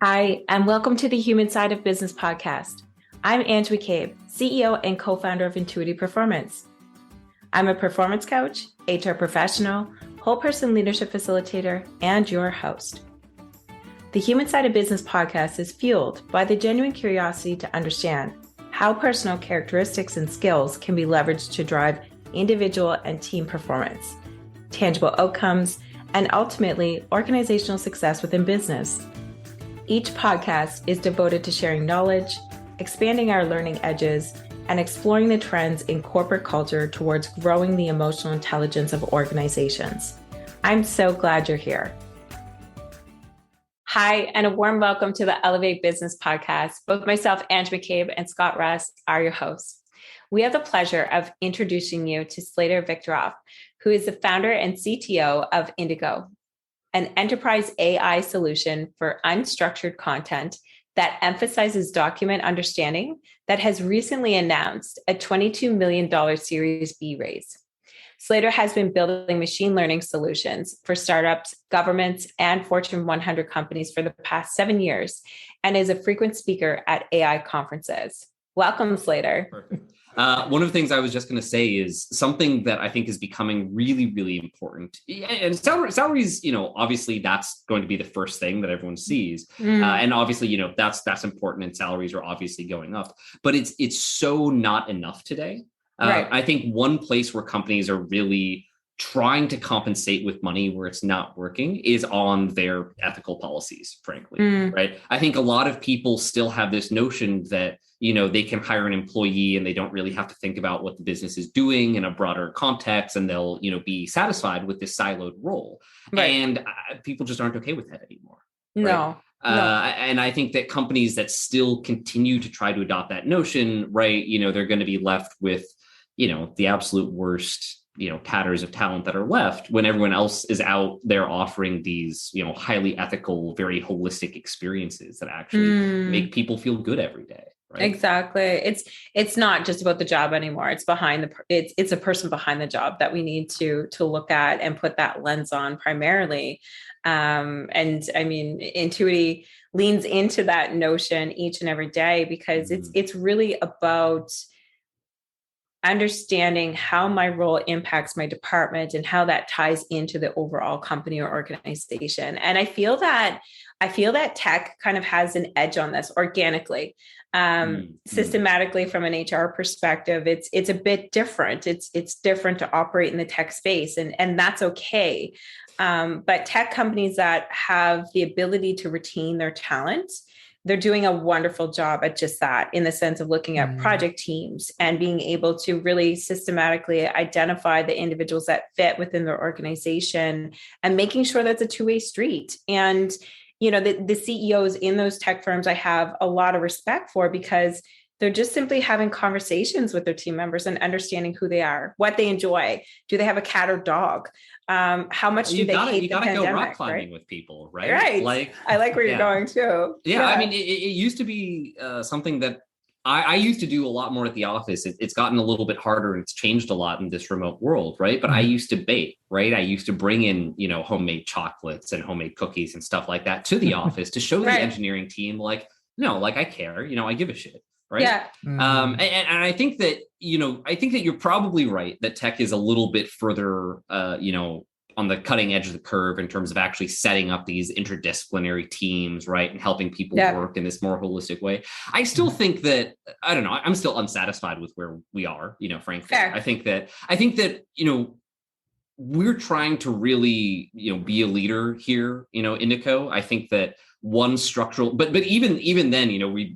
Hi, and welcome to the Human Side of Business podcast. I'm Ange, MacCabe, CEO and co-founder of Intuitive Performance. I'm a performance coach, HR professional, whole person leadership facilitator, and your host. The Human Side of Business podcast is fueled by the genuine curiosity to understand how personal characteristics and skills can be leveraged to drive individual and team performance, tangible outcomes, and ultimately organizational success within business. Each podcast is devoted to sharing knowledge, expanding our learning edges, and exploring the trends in corporate culture towards growing the emotional intelligence of organizations. I'm so glad you're here. Hi, and a warm welcome to the Elevate Business podcast. Both myself, Ange MacCabe, and Scott Russ are your hosts. We have the pleasure of introducing you to Slater Victoroff, who is the founder and CTO of Indico, an enterprise AI solution for unstructured content that emphasizes document understanding that has recently announced a $22 million Series B raise. Slater has been building machine learning solutions for startups, governments, and Fortune 100 companies for the past 7 years and is a frequent speaker at AI conferences. Welcome, Slater. Perfect. One of the things I was just going to say is something that I think is becoming really, really important. And salaries, obviously that's going to be the first thing that everyone sees. And obviously, that's important, and salaries are obviously going up. But it's so not enough today. Right. I think one place where companies are really trying to compensate with money where it's not working is on their ethical policies, frankly, right? I think a lot of people still have this notion that, they can hire an employee and they don't really have to think about what the business is doing in a broader context, and they'll, be satisfied with this siloed role. Right. And people just aren't okay with that anymore. Right? No. And I think that companies that still continue to try to adopt that notion, right, they're going to be left with, the absolute worst tatters of talent that are left when everyone else is out there offering these, highly ethical, very holistic experiences that actually make people feel good every day. Right? Exactly. It's not just about the job anymore. It's it's a person behind the job that we need to look at and put that lens on primarily. And I mean, Intuity leans into that notion each and every day because it's really about understanding how my role impacts my department and how that ties into the overall company or organization. And I feel that tech kind of has an edge on this organically. Systematically from an HR perspective, it's a bit different. It's different to operate in the tech space, and that's okay. But tech companies that have the ability to retain their talent, they're doing a wonderful job at just that, in the sense of looking at project teams and being able to really systematically identify the individuals that fit within their organization and making sure that's a two-way street. And, the CEOs in those tech firms, I have a lot of respect for, because they're just simply having conversations with their team members and understanding who they are, what they enjoy. Do they have a cat or dog? How much do they hate the pandemic? You got to go rock climbing with people, right? Right. I like where you're going too. Yeah. I mean, it used to be something that I used to do a lot more at the office. It's gotten a little bit harder, and it's changed a lot in this remote world, right? But I used to bake, right? I used to bring in, homemade chocolates and homemade cookies and stuff like that to the office to show the engineering team, I care, I give a shit. Right. Yeah. And I think that, you're probably right that tech is a little bit further, on the cutting edge of the curve in terms of actually setting up these interdisciplinary teams, right, and helping people work in this more holistic way. I still think that, I don't know, I'm still unsatisfied with where we are, frankly. Fair. I think that, we're trying to really, be a leader here, Indico. I think that one structural, but even then,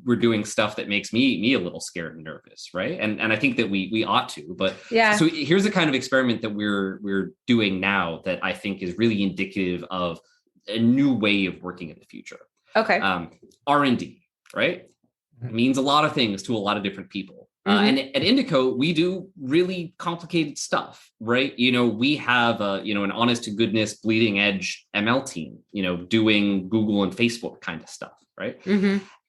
we're doing stuff that makes me a little scared and nervous, right? And I think that we ought to. But so here's the kind of experiment that we're doing now that I think is really indicative of a new way of working in the future. Okay. R&D, right? It means a lot of things to a lot of different people. And at Indico, we do really complicated stuff, right? We have an honest to goodness bleeding edge ML team, doing Google and Facebook kind of stuff, right?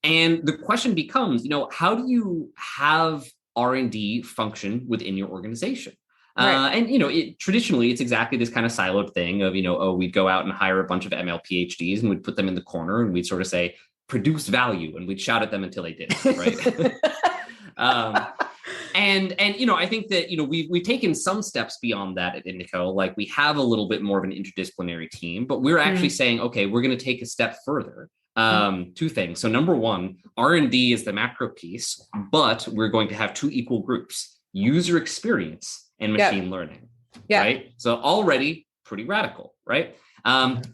And the question becomes, how do you have R&D function within your organization? Right. And, traditionally, it's exactly this kind of siloed thing of, we'd go out and hire a bunch of ML PhDs and we'd put them in the corner and we'd sort of say, produce value, and we'd shout at them until they did, right? And I think that we've taken some steps beyond that at Indico. Like, we have a little bit more of an interdisciplinary team, but we're actually saying, okay, we're going to take a step further. Two things. So number one, R&D is the macro piece, but we're going to have two equal groups: user experience and machine learning. Right? So already pretty radical, right?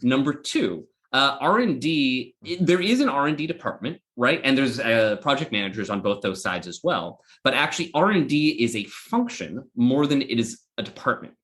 Number two, R&D, there is an R&D department, right? And there's project managers on both those sides as well. But actually, R&D is a function more than it is a department.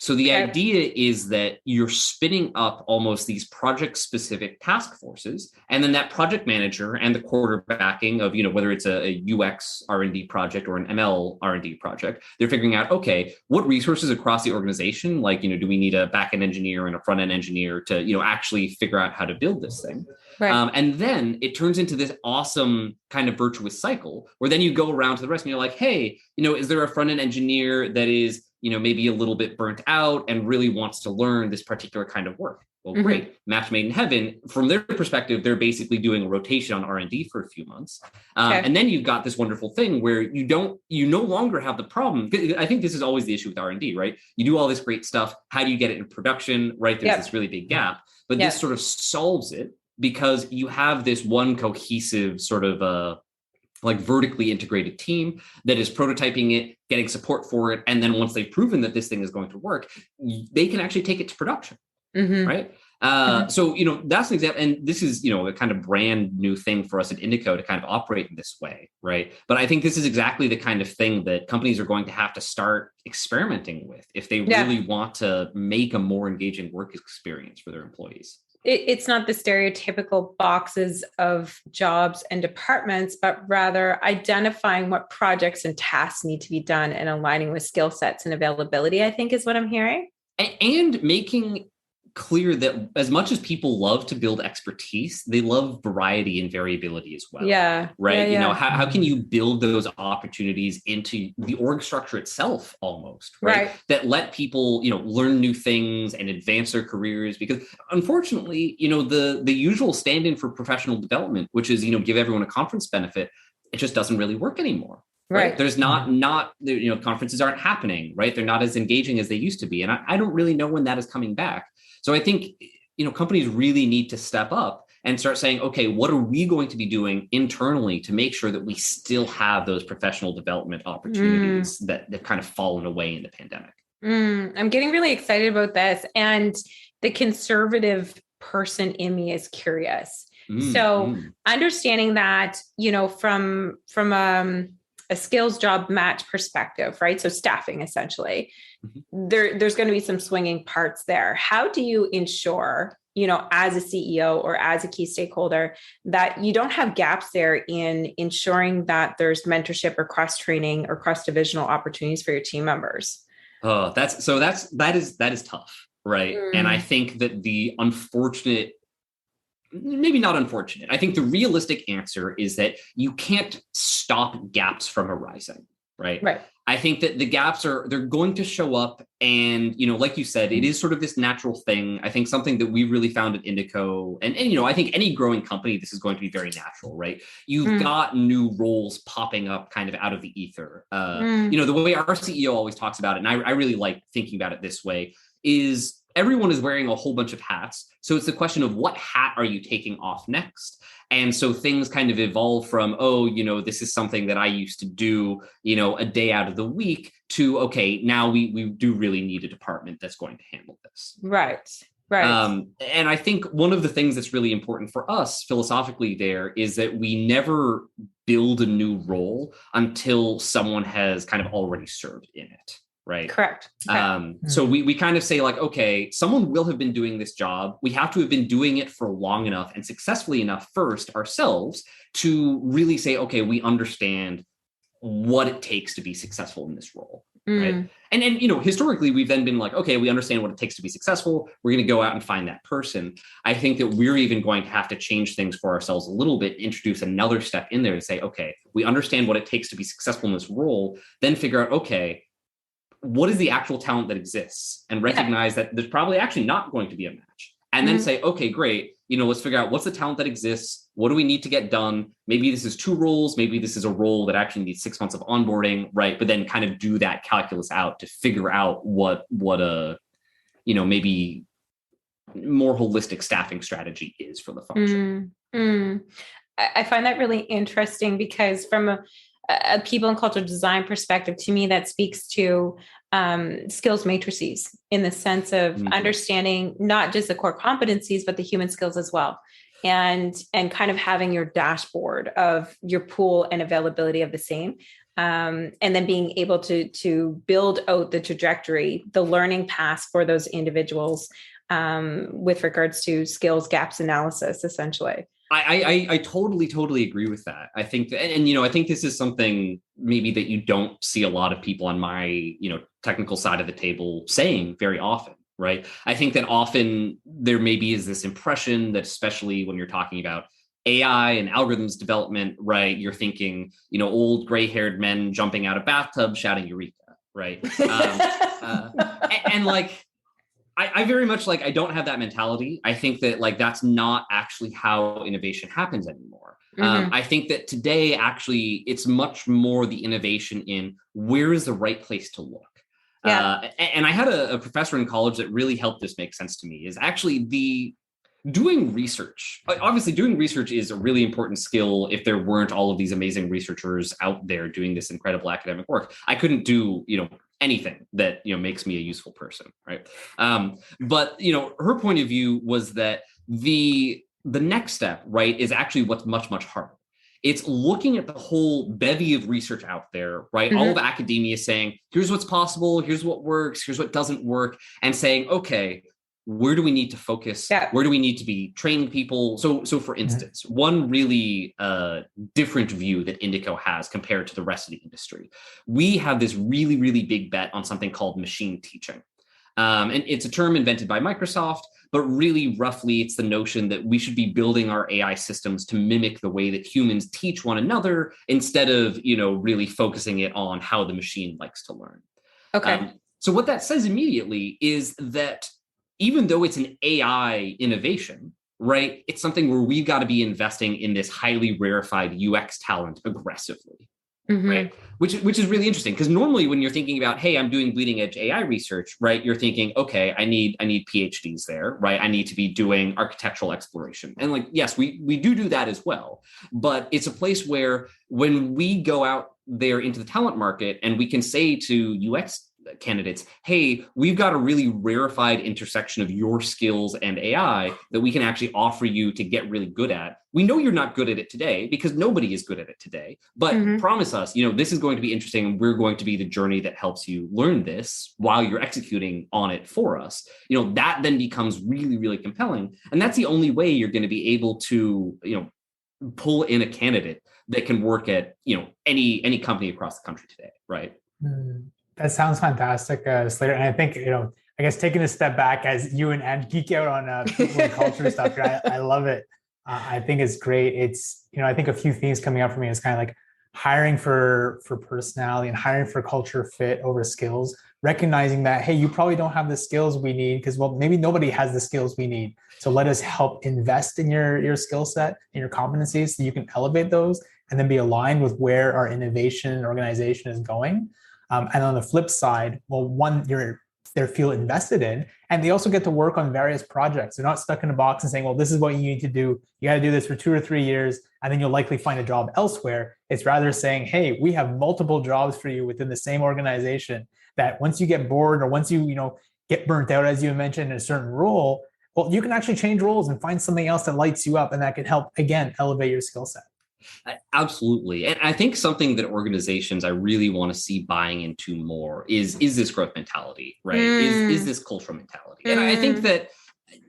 So the idea is that you're spinning up almost these project-specific task forces, and then that project manager and the quarterbacking of, whether it's a UX R&D project or an ML R&D project, they're figuring out, okay, what resources across the organization, like, do we need a back-end engineer and a front-end engineer to, actually figure out how to build this thing? Right. And then it turns into this awesome kind of virtuous cycle where then you go around to the rest and you're like, hey, is there a front-end engineer that is maybe a little bit burnt out and really wants to learn this particular kind of work? Well, great. Match made in heaven. From their perspective, they're basically doing a rotation on R&D for a few months. And then you've got this wonderful thing where you no longer have the problem. I think this is always the issue with R&D, right? You do all this great stuff. How do you get it in production, right? There's this really big gap, but this sort of solves it because you have this one cohesive sort of like vertically integrated team that is prototyping it, getting support for it. And then once they've proven that this thing is going to work, they can actually take it to production, right? So, that's an example. And this is, a kind of brand new thing for us at Indico to kind of operate in this way, right? But I think this is exactly the kind of thing that companies are going to have to start experimenting with if they really want to make a more engaging work experience for their employees. It's not the stereotypical boxes of jobs and departments, but rather identifying what projects and tasks need to be done and aligning with skill sets and availability, I think is what I'm hearing. And making clear that as much as people love to build expertise, they love variety and variability as well. Right. How can you build those opportunities into the org structure itself almost, right? That let people, learn new things and advance their careers, because unfortunately, the usual stand-in for professional development, which is, give everyone a conference benefit, it just doesn't really work anymore. Right. There's not, conferences aren't happening, right? They're not as engaging as they used to be. And I don't really know when that is coming back. So I think, companies really need to step up and start saying, okay, what are we going to be doing internally to make sure that we still have those professional development opportunities that have kind of fallen away in the pandemic? I'm getting really excited about this. And the conservative person in me is curious. So understanding that, from a skills job match perspective, right? So staffing essentially, there's going to be some swinging parts there. How do you ensure, as a CEO or as a key stakeholder, that you don't have gaps there in ensuring that there's mentorship or cross-training or cross-divisional opportunities for your team members? Oh, that is tough, right? And I think that maybe not unfortunate. I think the realistic answer is that you can't stop gaps from arising, right? Right. I think that the gaps they're going to show up. And, like you said, it is sort of this natural thing. I think something that we really found at Indico, and I think any growing company, this is going to be very natural, right? You've got new roles popping up kind of out of the ether. The way our CEO always talks about it, and I really like thinking about it this way, is everyone is wearing a whole bunch of hats. So it's the question of what hat are you taking off next? And so things kind of evolve from, this is something that I used to do, a day out of the week to, okay, now we do really need a department that's going to handle this. Right. And I think one of the things that's really important for us philosophically there is that we never build a new role until someone has kind of already served in it. Right. Correct. So we kind of say like, okay, someone will have been doing this job. We have to have been doing it for long enough and successfully enough first ourselves to really say, okay, we understand what it takes to be successful in this role. Right. And historically, we've then been like, okay, we understand what it takes to be successful. We're going to go out and find that person. I think that we're even going to have to change things for ourselves a little bit, introduce another step in there to say, okay, we understand what it takes to be successful in this role, then figure out, okay, what is the actual talent that exists, and recognize that there's probably actually not going to be a match, and then say, okay, great. Let's figure out what's the talent that exists. what do we need to get done? Maybe this is 2 roles. Maybe this is a role that actually needs 6 months of onboarding, right? But then kind of do that calculus out to figure out what a, maybe more holistic staffing strategy is for the function. I find that really interesting because from a people and culture design perspective, to me, that speaks to skills matrices in the sense of understanding not just the core competencies, but the human skills as well. And kind of having your dashboard of your pool and availability of the same. And then being able to build out the trajectory, the learning paths for those individuals with regards to skills gaps analysis, essentially. I totally agree with that. I think that, and I think this is something maybe that you don't see a lot of people on my, technical side of the table saying very often, right? I think that often there maybe is this impression that, especially when you're talking about AI and algorithms development, right? You're thinking, old gray-haired men jumping out of bathtubs shouting "Eureka," right? And like, I very much I don't have that mentality. I think that that's not actually how innovation happens anymore. I think that today, actually, it's much more the innovation in where is the right place to look. Yeah. And I had a professor in college that really helped this make sense to me, is actually doing research. Obviously, doing research is a really important skill. If there weren't all of these amazing researchers out there doing this incredible academic work, I couldn't do, anything that, makes me a useful person, right? But, her point of view was that the next step, right, is actually what's much, much harder. It's looking at the whole bevy of research out there, right? All of academia saying, here's what's possible, here's what works, here's what doesn't work, and saying, okay, where do we need to focus? Yeah. Where do we need to be training people? So for instance, one really different view that Indico has compared to the rest of the industry, we have this really, really big bet on something called machine teaching. And it's a term invented by Microsoft, but really roughly it's the notion that we should be building our AI systems to mimic the way that humans teach one another instead of, really focusing it on how the machine likes to learn. Okay. So what that says immediately is that even though it's an AI innovation, right, it's something where we've got to be investing in this highly rarefied UX talent aggressively, right? Which is really interesting, because normally when you're thinking about, hey, I'm doing bleeding edge AI research, right, you're thinking, okay, I need PhDs there, right? I need to be doing architectural exploration. And yes, we do that as well. But it's a place where when we go out there into the talent market and we can say to UX candidates, hey, we've got a really rarefied intersection of your skills and AI that we can actually offer you to get really good at. We know you're not good at it today because nobody is good at it today, but promise us, this is going to be interesting and we're going to be the journey that helps you learn this while you're executing on it for us. That then becomes really, really compelling. And that's the only way you're going to be able to, pull in a candidate that can work at, any company across the country today, right? That sounds fantastic, Slater. And I think, I guess taking a step back as you and Ange geek out on people and culture stuff, I love it. I think it's great. It's, I think a few things coming up for me is kind of like hiring for personality and hiring for culture fit over skills, recognizing that, hey, you probably don't have the skills we need because, well, maybe nobody has the skills we need. So let us help invest in your skill set and your competencies so you can elevate those and then be aligned with where our innovation organization is going. And on the flip side, well, one, they feel invested in, and they also get to work on various projects. They're not stuck in a box and saying, well, this is what you need to do. You got to do this for 2 or 3 years, and then you'll likely find a job elsewhere. It's rather saying, hey, we have multiple jobs for you within the same organization that once you get bored or once you, get burnt out, as you mentioned, in a certain role, well, you can actually change roles and find something else that lights you up and that can help, again, elevate your skill set. Absolutely. And I think something that organizations I really want to see buying into more is this growth mentality, right? Is this cultural mentality? And I think that,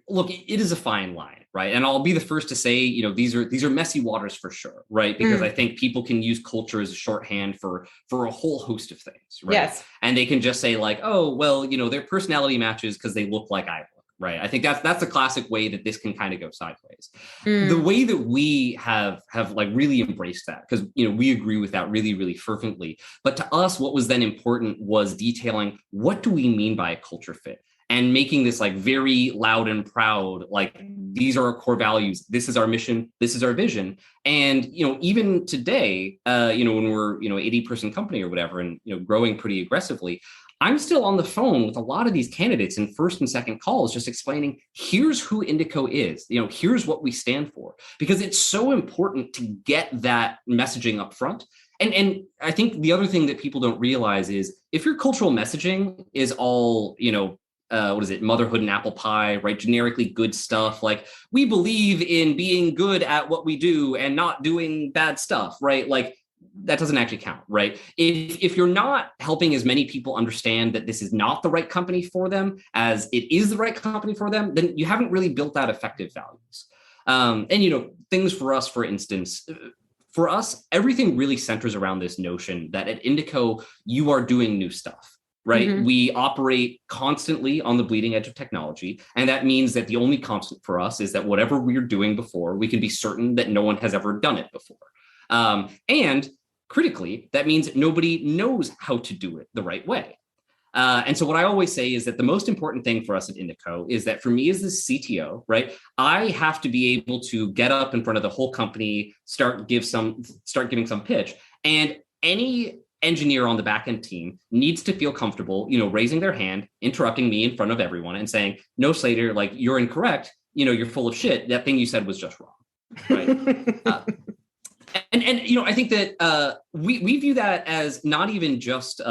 look, it is a fine line, right? And I'll be the first to say, these are messy waters for sure, right? Because I think people can use culture as a shorthand for a whole host of things, right? Yes. And they can just say oh, well, their personality matches because they look like I look. Right. I think that's a classic way that this can kind of go sideways. The way that we have really embraced that, because, we agree with that really, really fervently. But to us, what was then important was detailing what do we mean by a culture fit? and making this like very loud and proud, like these are our core values, this is our mission, this is our vision. And even today, when we're 80-person company or whatever, and growing pretty aggressively, I'm still on the phone with a lot of these candidates in first and second calls, just explaining, here's who Indico is, here's what we stand for, because it's so important to get that messaging up front. And I think the other thing that people don't realize is if your cultural messaging is all, motherhood and apple pie, right? Generically good stuff. Like, we believe in being good at what we do and not doing bad stuff, right? Like, that doesn't actually count, right? If you're not helping as many people understand that this is not the right company for them as it is the right company for them, then you haven't really built out effective values. Things for us, for instance, for us, everything really centers around this notion that at Indico, you are doing new stuff, right? Mm-hmm. We operate constantly on the bleeding edge of technology. And that means that the only constant for us is that whatever we're doing before, we can be certain that no one has ever done it before. And critically, that means nobody knows how to do it the right way. And so what I always say is that the most important thing for us at Indico is that for me as the CTO, right, I have to be able to get up in front of the whole company, start giving some pitch, and any engineer on the backend team needs to feel comfortable, raising their hand, interrupting me in front of everyone and saying, no, Slater, like, you're incorrect. You're full of shit. That thing you said was just wrong. Right. And I think that we view that as not even just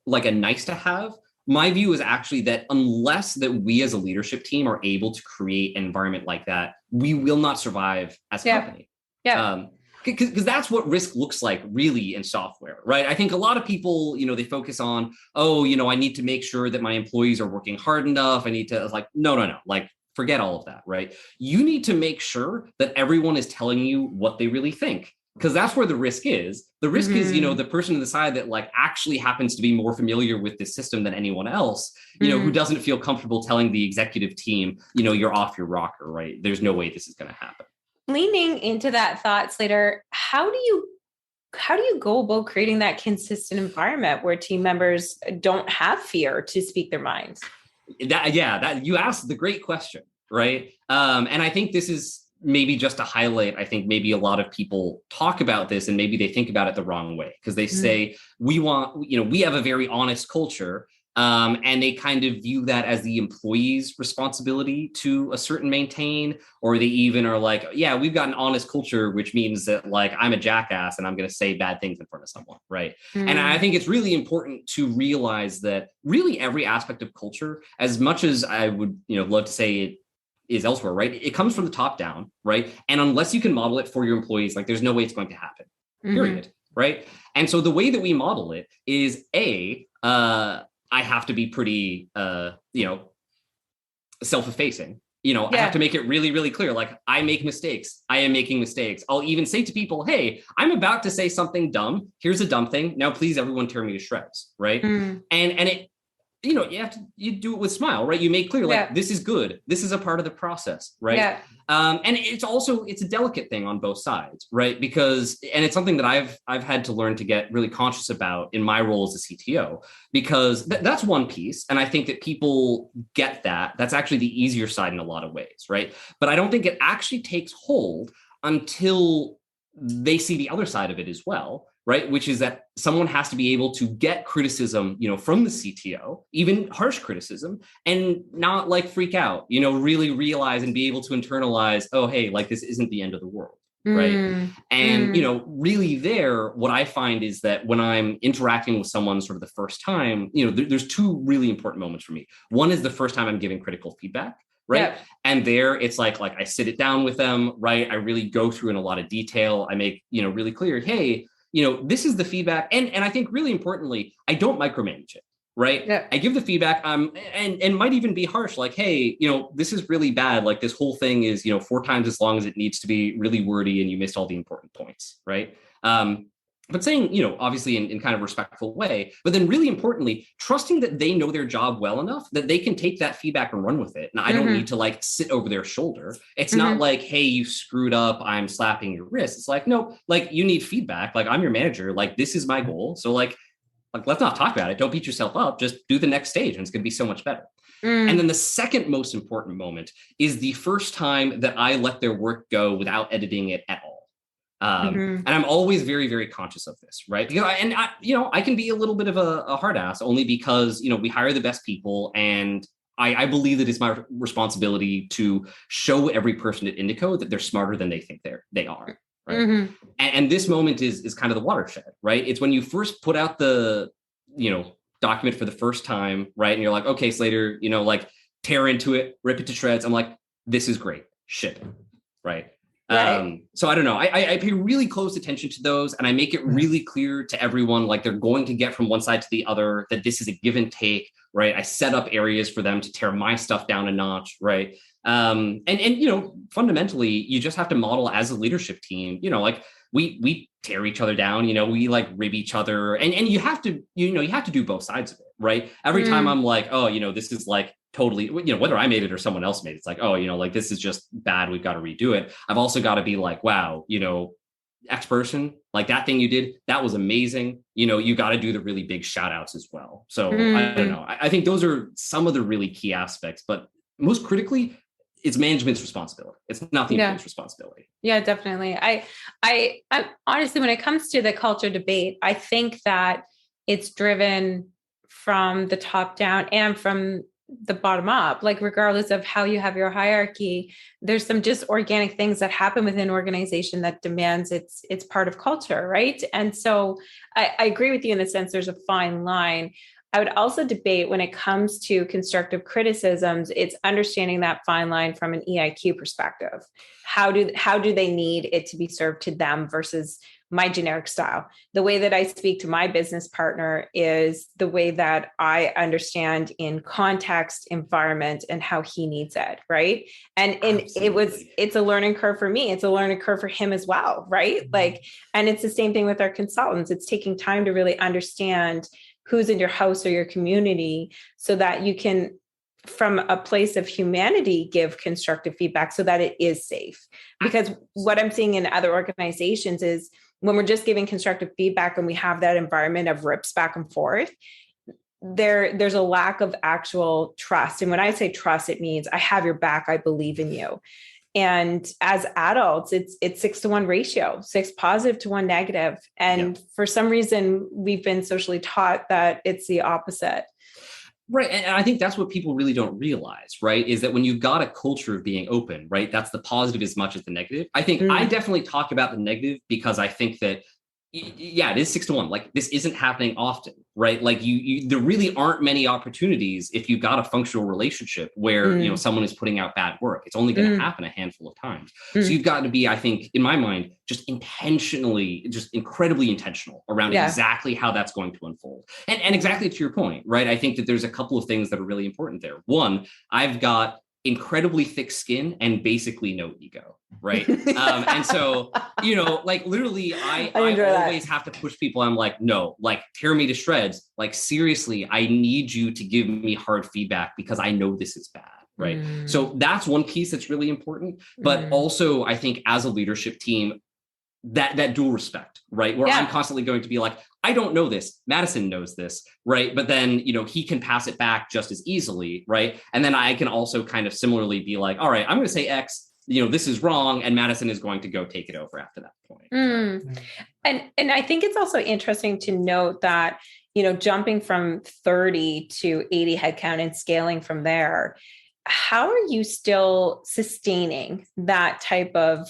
like a nice to have. My view is actually that unless that we as a leadership team are able to create an environment like that, we will not survive as a company. Yeah. Because that's what risk looks like really in software, right? I think a lot of people, they focus on, I need to make sure that my employees are working hard enough. I need to no. Like, forget all of that, right? You need to make sure that everyone is telling you what they really think, because that's where the risk is. The risk is, the person on the side that like actually happens to be more familiar with this system than anyone else, who doesn't feel comfortable telling the executive team, you're off your rocker, right? There's no way this is going to happen. Leaning into that thought, Slater, how do you go about creating that consistent environment where team members don't have fear to speak their minds? That you asked the great question, right? And I think this is maybe just to highlight, I think maybe a lot of people talk about this and maybe they think about it the wrong way, because they say we have a very honest culture. And they kind of view that as the employee's responsibility to a certain maintain, or they even are like, yeah, we've got an honest culture, which means that like I'm a jackass and I'm going to say bad things in front of someone, right? And I think it's really important to realize that really every aspect of culture, as much as I would love to say it is elsewhere, right? It comes from the top down, right? And unless you can model it for your employees, like there's no way it's going to happen, period, right? And so the way that we model it is I have to be pretty, self-effacing. I have to make it really, really clear. Like, I make mistakes. I am making mistakes. I'll even say to people, hey, I'm about to say something dumb. Here's a dumb thing. Now, please, everyone tear me to shreds. Right. And it, you do it with smile, right? You make clear, like, this is good. This is a part of the process. Right. Yeah. And it's a delicate thing on both sides, right? Because, and it's something that I've had to learn to get really conscious about in my role as a CTO, because that's one piece. And I think that people get that. That's actually the easier side in a lot of ways, right? But I don't think it actually takes hold until they see the other side of it as well, right? Which is that someone has to be able to get criticism, from the CTO, even harsh criticism, and not like freak out, really realize and be able to internalize, oh, hey, like this isn't the end of the world, right? And, really there, what I find is that when I'm interacting with someone sort of the first time, there's two really important moments for me. One is the first time I'm giving critical feedback. Right. Yep. And there it's like I sit it down with them, right? I really go through in a lot of detail. I make, really clear, hey, this is the feedback. And I think really importantly, I don't micromanage it, right? Yep. I give the feedback and might even be harsh, like, hey, this is really bad. Like this whole thing is, 4 times as long as it needs to be, really wordy, and you missed all the important points, right? But saying, obviously in kind of respectful way, but then really importantly, trusting that they know their job well enough that they can take that feedback and run with it. And I don't need to like sit over their shoulder. It's not like, hey, you screwed up, I'm slapping your wrist. It's like, no, like you need feedback. Like I'm your manager. Like this is my goal. So like let's not talk about it. Don't beat yourself up. Just do the next stage and it's going to be so much better. And then the second most important moment is the first time that I let their work go without editing it at all. And I'm always very, very conscious of this, right? Because I can be a little bit of a hard ass only because, we hire the best people, and I believe that it's my responsibility to show every person at Indico that they're smarter than they think they are. Right. And this moment is kind of the watershed, right? It's when you first put out the, document for the first time, right? And you're like, okay, Slater, tear into it, rip it to shreds. I'm like, this is great. Ship it. Right. So I don't know. I pay really close attention to those, and I make it really clear to everyone, like they're going to get from one side to the other, that this is a give and take, right? I set up areas for them to tear my stuff down a notch, right? And fundamentally, you just have to model as a leadership team, like we tear each other down, we like rib each other, and you have to, you have to do both sides of it, right? Every time I'm like, oh, this is like totally, whether I made it or someone else made it, it's like, oh, like this is just bad, we've got to redo it. I've also got to be like, wow, X person, like that thing you did, that was amazing. You got to do the really big shout outs as well. So I don't know. I think those are some of the really key aspects, but most critically, it's management's responsibility. It's not the employee's responsibility. Yeah, definitely. I honestly, when it comes to the culture debate, I think that it's driven from the top down and from the bottom up. Like, regardless of how you have your hierarchy, there's some just organic things that happen within an organization that demands it's part of culture, right? And so I agree with you in the sense there's a fine line. I would also debate when it comes to constructive criticisms, it's understanding that fine line from an EIQ perspective. How do they need it to be served to them versus my generic style? The way that I speak to my business partner is the way that I understand in context, environment, and how he needs it, right? And it's a learning curve for me. It's a learning curve for him as well, right? Like, and it's the same thing with our consultants. It's taking time to really understand who's in your house or your community so that you can, from a place of humanity, give constructive feedback so that it is safe. Because what I'm seeing in other organizations is when we're just giving constructive feedback and we have that environment of rips back and forth, there's a lack of actual trust. And when I say trust, it means I have your back, I believe in you. And as adults, it's 6-to-1 ratio, 6 positive to 1 negative. And for some reason, we've been socially taught that it's the opposite. Right. And I think that's what people really don't realize, right? Is that when you've got a culture of being open, right? That's the positive as much as the negative. I think I definitely talk about the negative because I think that, it is 6-to-1. Like, this isn't happening often, right? Like there really aren't many opportunities if you've got a functional relationship where, someone is putting out bad work. It's only going to happen a handful of times. So you've got to be, I think, in my mind, just incredibly intentional around exactly how that's going to unfold. And exactly to your point, right? I think that there's a couple of things that are really important there. One, I've got incredibly thick skin and basically no ego, right? And so, like literally I always have to push people. I'm like, no, like tear me to shreds. Like, seriously, I need you to give me hard feedback because I know this is bad, right? So that's one piece that's really important. But also, I think as a leadership team, that dual respect, right? Where I'm constantly going to be like, I don't know this. Madison knows this, right? But then, he can pass it back just as easily, right? And then I can also kind of similarly be like, all right, I'm going to say X, this is wrong. And Madison is going to go take it over after that point. And I think it's also interesting to note that, jumping from 30 to 80 headcount and scaling from there, how are you still sustaining that type of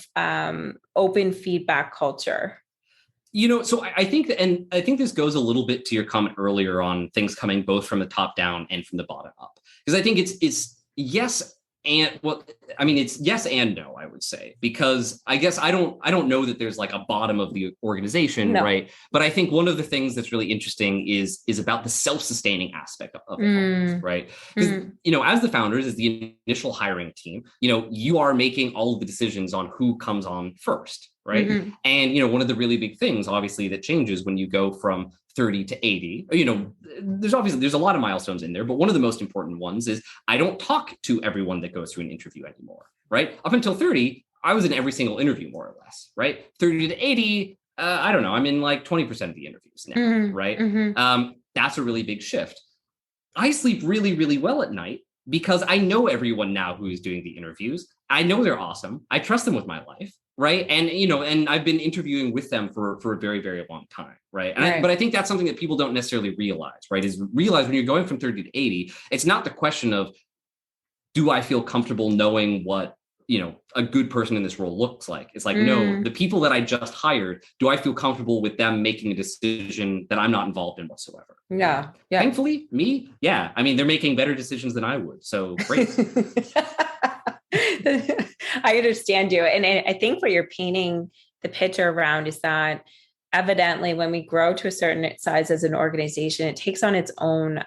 open feedback culture? So I think this goes a little bit to your comment earlier on things coming both from the top down and from the bottom up, because I think it's yes. And it's yes and no, I would say, because I guess I don't know that there's like a bottom of the organization, right? But I think one of the things that's really interesting is about the self-sustaining aspect of it, right? Because, as the founders, as the initial hiring team, you are making all of the decisions on who comes on first, right? And, one of the really big things, obviously, that changes when you go from 30 to 80, there's a lot of milestones in there, but one of the most important ones is I don't talk to everyone that goes through an interview anymore, right? Up until 30, I was in every single interview, more or less, right? 30 to 80, I don't know, I'm in like 20% of the interviews now, right? That's a really big shift. I sleep really, really well at night because I know everyone now who is doing the interviews. I know they're awesome. I trust them with my life, right? And and I've been interviewing with them for a very, very long time, right? But I think that's something that people don't necessarily realize, right? Is realize when you're going from 30 to 80, it's not the question of, do I feel comfortable knowing what a good person in this role looks like? It's like, no, the people that I just hired, do I feel comfortable with them making a decision that I'm not involved in whatsoever? Yeah. Thankfully, me, yeah. I mean, they're making better decisions than I would. So great. I understand you. And I think what you're painting the picture around is that evidently when we grow to a certain size as an organization, it takes on its own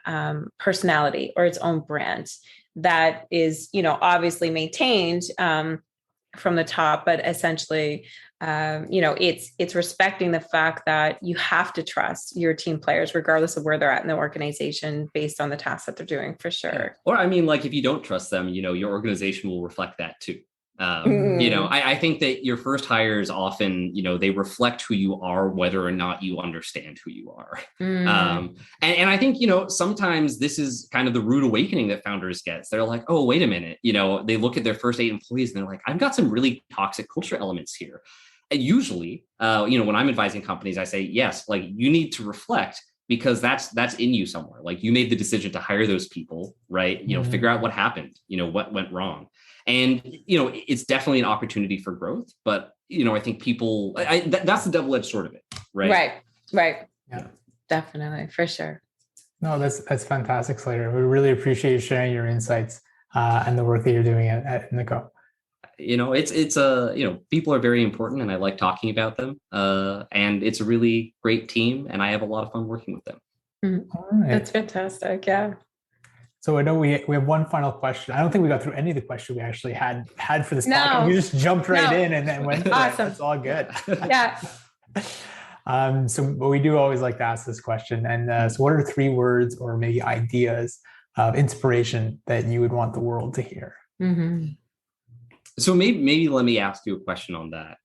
personality or its own brand that is, obviously maintained from the top, but essentially, it's respecting the fact that you have to trust your team players, regardless of where they're at in the organization, based on the tasks that they're doing, for sure. Yeah. Or I mean, like, if you don't trust them, your organization will reflect that too. I think that your first hires often, they reflect who you are, whether or not you understand who you are. And I think, sometimes this is kind of the rude awakening that founders get. They're like, oh, wait a minute. They look at their first 8 employees and they're like, I've got some really toxic culture elements here. And usually, when I'm advising companies, I say, yes, like, you need to reflect, because that's in you somewhere. Like, you made the decision to hire those people, right? Figure out what happened, what went wrong. And, it's definitely an opportunity for growth, but, I think people, that's the double-edged sword of it, right? Right. Yeah, definitely, for sure. No, that's fantastic, Slater. We really appreciate you sharing your insights and the work that you're doing at indico. It's people are very important, and I like talking about them. And it's a really great team, and I have a lot of fun working with them. Right. That's fantastic. Yeah. So I know we have one final question. I don't think we got through any of the questions we actually had for this podcast. You just jumped right in and then went. Awesome. That's all good. Yeah. But we do always like to ask this question. And so what are 3 words or maybe ideas of inspiration that you would want the world to hear? So maybe let me ask you a question on that.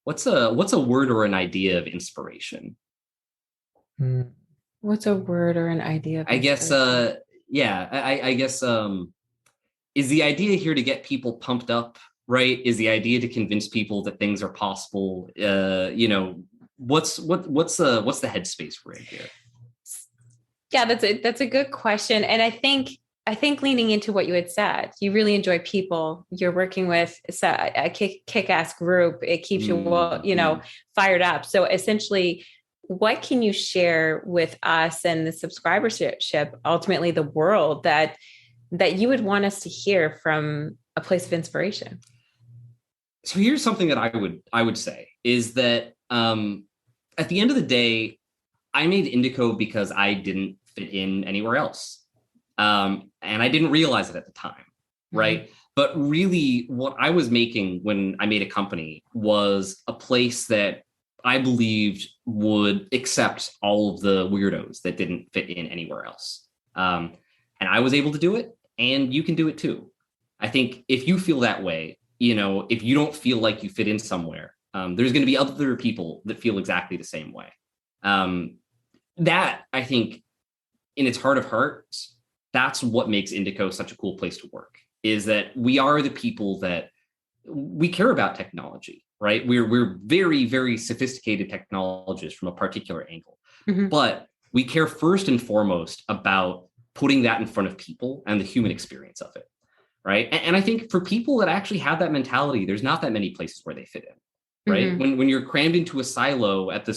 What's a word or an idea of inspiration? What's a word or an idea? I guess, I guess, is the idea here to get people pumped up, right? Is the idea to convince people that things are possible? What's the headspace we're in here? Yeah, that's a good question. And I think leaning into what you had said, you really enjoy people. You're working with a kick-ass group. It keeps you, fired up. So essentially, what can you share with us and the subscribership, ultimately the world, that you would want us to hear from a place of inspiration? So here's something that I would say is that at the end of the day, I made indico because I didn't fit in anywhere else. And I didn't realize it at the time, right? But really, what I was making when I made a company was a place that I believed would accept all of the weirdos that didn't fit in anywhere else. And I was able to do it, and you can do it too. I think if you feel that way, if you don't feel like you fit in somewhere, there's going to be other people that feel exactly the same way. That, I think, in its heart of hearts, that's what makes indico such a cool place to work, is that we are the people that we care about technology, right? We're very, very sophisticated technologists from a particular angle, but we care first and foremost about putting that in front of people and the human experience of it, right? And I think for people that actually have that mentality, there's not that many places where they fit in, right? When you're crammed into a silo at the,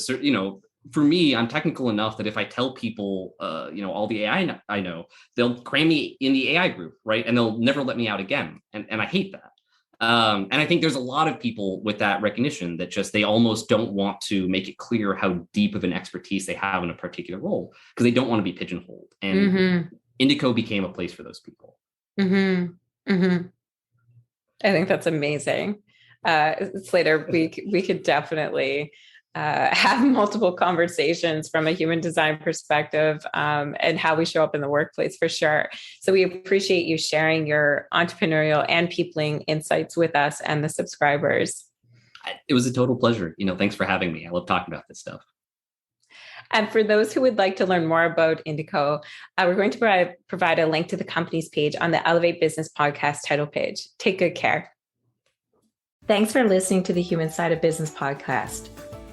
for me, I'm technical enough that if I tell people, all the AI I know, they'll cram me in the AI group, right? And they'll never let me out again. And I hate that. And I think there's a lot of people with that recognition that just, they almost don't want to make it clear how deep of an expertise they have in a particular role because they don't want to be pigeonholed. And indico became a place for those people. I think that's amazing. Slater, we could definitely have multiple conversations from a human design perspective and how we show up in the workplace, for sure. So we appreciate you sharing your entrepreneurial and peopling insights with us and the subscribers. It was a total pleasure. Thanks for having me. I love talking about this stuff. And for those who would like to learn more about Indico, we're going to provide a link to the company's page on the Elevate Business Podcast title page. Take good care. Thanks for listening to the Human Side of Business podcast.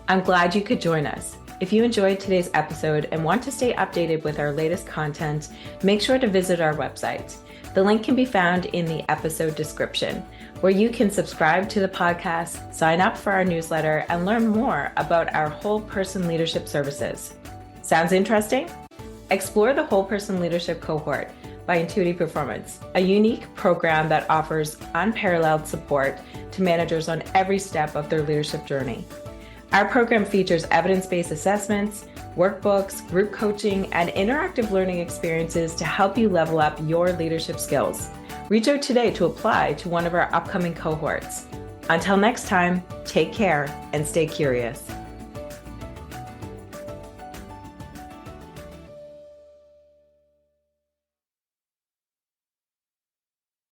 I'm glad you could join us. If you enjoyed today's episode and want to stay updated with our latest content, make sure to visit our website. The link can be found in the episode description, where you can subscribe to the podcast, sign up for our newsletter, and learn more about our whole person leadership services. Sounds interesting? Explore the Whole Person Leadership Cohort by Intuitive Performance, a unique program that offers unparalleled support to managers on every step of their leadership journey. Our program features evidence-based assessments, workbooks, group coaching, and interactive learning experiences to help you level up your leadership skills. Reach out today to apply to one of our upcoming cohorts. Until next time, take care and stay curious.